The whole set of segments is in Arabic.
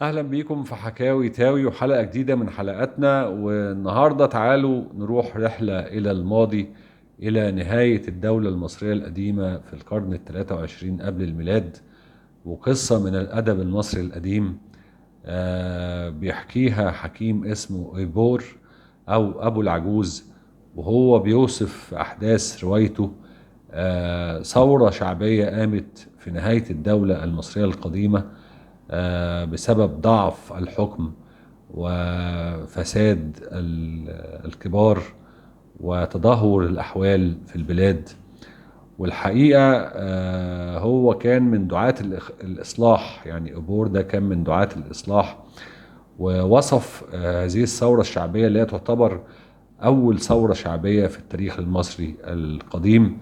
أهلا بيكم في حكاوي تاوي وحلقة جديدة من حلقاتنا. والنهاردة تعالوا نروح رحلة إلى الماضي، إلى نهاية الدولة المصرية القديمة في القرن ال23 قبل الميلاد. وقصة من الأدب المصري القديم بيحكيها حكيم اسمه إيبور أو أبو العجوز، وهو بيوصف في أحداث روايته ثورة شعبية قامت في نهاية الدولة المصرية القديمة بسبب ضعف الحكم وفساد الكبار وتدهور الأحوال في البلاد. والحقيقة هو كان من دعاة الإصلاح، يعني أبور ده كان من دعاة الإصلاح. ووصف هذه الثورة الشعبية اللي هي تعتبر أول ثورة شعبية في التاريخ المصري القديم.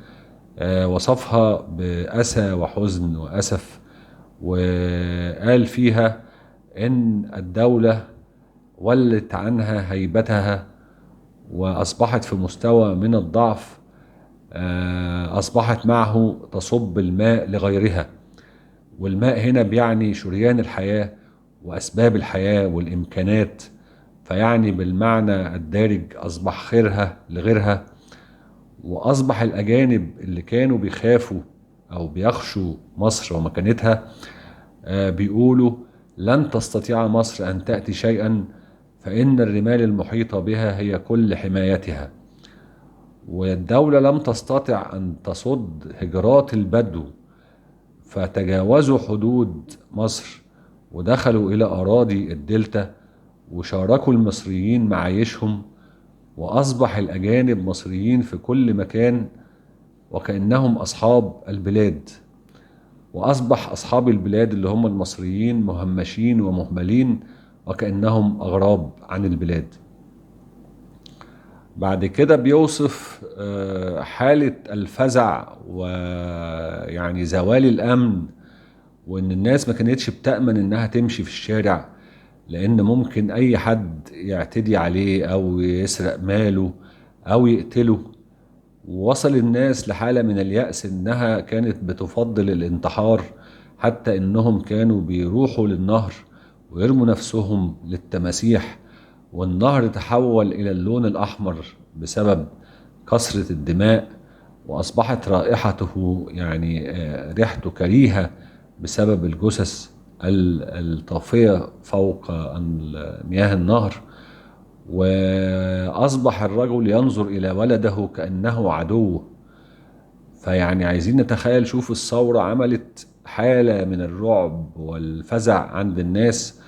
وصفها بأسى وحزن وأسف، وقال فيها إن الدولة ولت عنها هيبتها وأصبحت في مستوى من الضعف. أصبحت معه تصب الماء لغيرها، والماء هنا بيعني شريان الحياة وأسباب الحياة والإمكانات، فيعني بالمعنى الدارج أصبح خيرها لغيرها. وأصبح الأجانب اللي كانوا بيخافوا أو بيخشوا مصر ومكانتها بيقولوا لن تستطيع مصر أن تأتي شيئا، فإن الرمال المحيطة بها هي كل حمايتها. والدولة لم تستطع أن تصد هجرات البدو، فتجاوزوا حدود مصر ودخلوا إلى أراضي الدلتا وشاركوا المصريين معايشهم، وأصبح الأجانب مصريين في كل مكان وكأنهم أصحاب البلاد. وأصبح أصحاب البلاد اللي هم المصريين مهمشين ومهملين وكأنهم أغراب عن البلاد. بعد كده بيوصف حالة الفزع ويعني زوال الأمن، وإن الناس ما كانتش بتأمن إنها تمشي في الشارع، لأن ممكن أي حد يعتدي عليه أو يسرق ماله أو يقتله. ووصل الناس لحالة من اليأس إنها كانت بتفضل الانتحار، حتى إنهم كانوا بيروحوا للنهر ويرموا نفسهم للتماسيح، والنهر تحول إلى اللون الأحمر بسبب كثرة الدماء. وأصبحت رائحته يعني ريحته كريهة بسبب الجثث الطافية فوق مياه النهر. وأصبح الرجل ينظر إلى ولده كأنه عدوه. فيعني عايزين نتخيل، شوف الثورة عملت حالة من الرعب والفزع عند الناس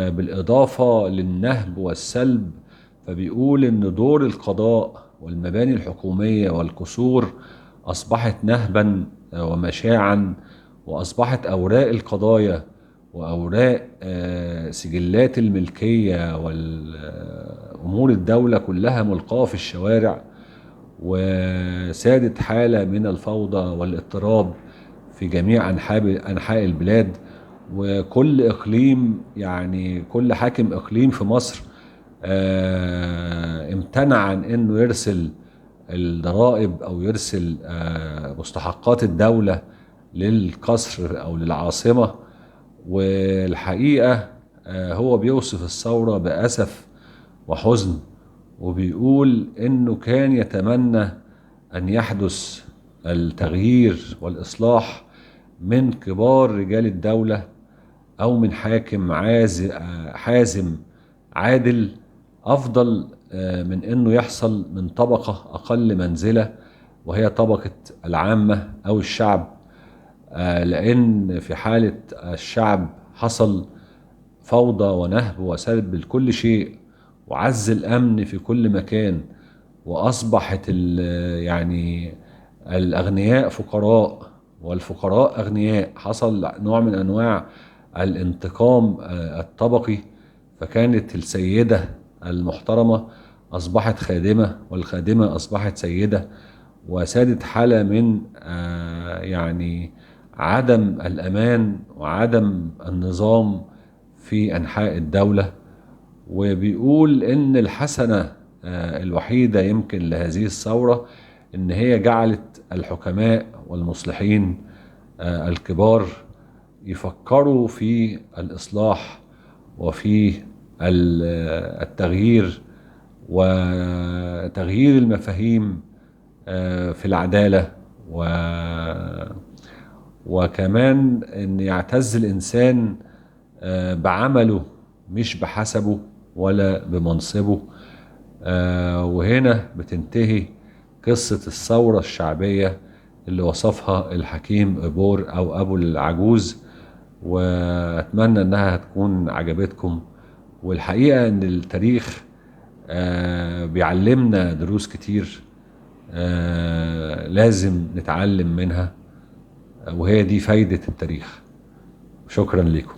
بالإضافة للنهب والسلب. فبيقول إن دور القضاء والمباني الحكومية والقصور أصبحت نهبا ومشاعا، وأصبحت أوراق القضايا وأوراق سجلات الملكية والأمور الدولة كلها ملقاة في الشوارع. وسادت حالة من الفوضى والاضطراب في جميع أنحاء البلاد. وكل إقليم، يعني كل حاكم إقليم في مصر امتنع عن أنه يرسل الضرائب أو يرسل مستحقات الدولة للقصر أو للعاصمة. والحقيقة هو بيوصف الثورة بأسف وحزن، وبيقول إنه كان يتمنى أن يحدث التغيير والإصلاح من كبار رجال الدولة أو من حاكم حازم عادل، أفضل من إنه يحصل من طبقة أقل منزلة، وهي طبقة العامة أو الشعب. لأن في حالة الشعب حصل فوضى ونهب وسلب لكل شيء، وعز الأمن في كل مكان، وأصبحت يعني الأغنياء فقراء والفقراء أغنياء. حصل نوع من أنواع الانتقام الطبقي. فكانت السيدة المحترمة أصبحت خادمة، والخادمة أصبحت سيدة، وسادت حالة من يعني عدم الأمان وعدم النظام في أنحاء الدولة. وبيقول إن الحسنة الوحيدة يمكن لهذه الثورة إن هي جعلت الحكماء والمصلحين الكبار يفكروا في الإصلاح وفي التغيير وتغيير المفاهيم في العدالة، وكمان ان يعتز الانسان بعمله مش بحسبه ولا بمنصبه. وهنا بتنتهي قصة الثورة الشعبية اللي وصفها الحكيم إبور أو أبو العجوز، وأتمنى أنها تكون عجبتكم. والحقيقة أن التاريخ بيعلمنا دروس كتير لازم نتعلم منها، وهي دي فايدة التاريخ. شكرا لكم.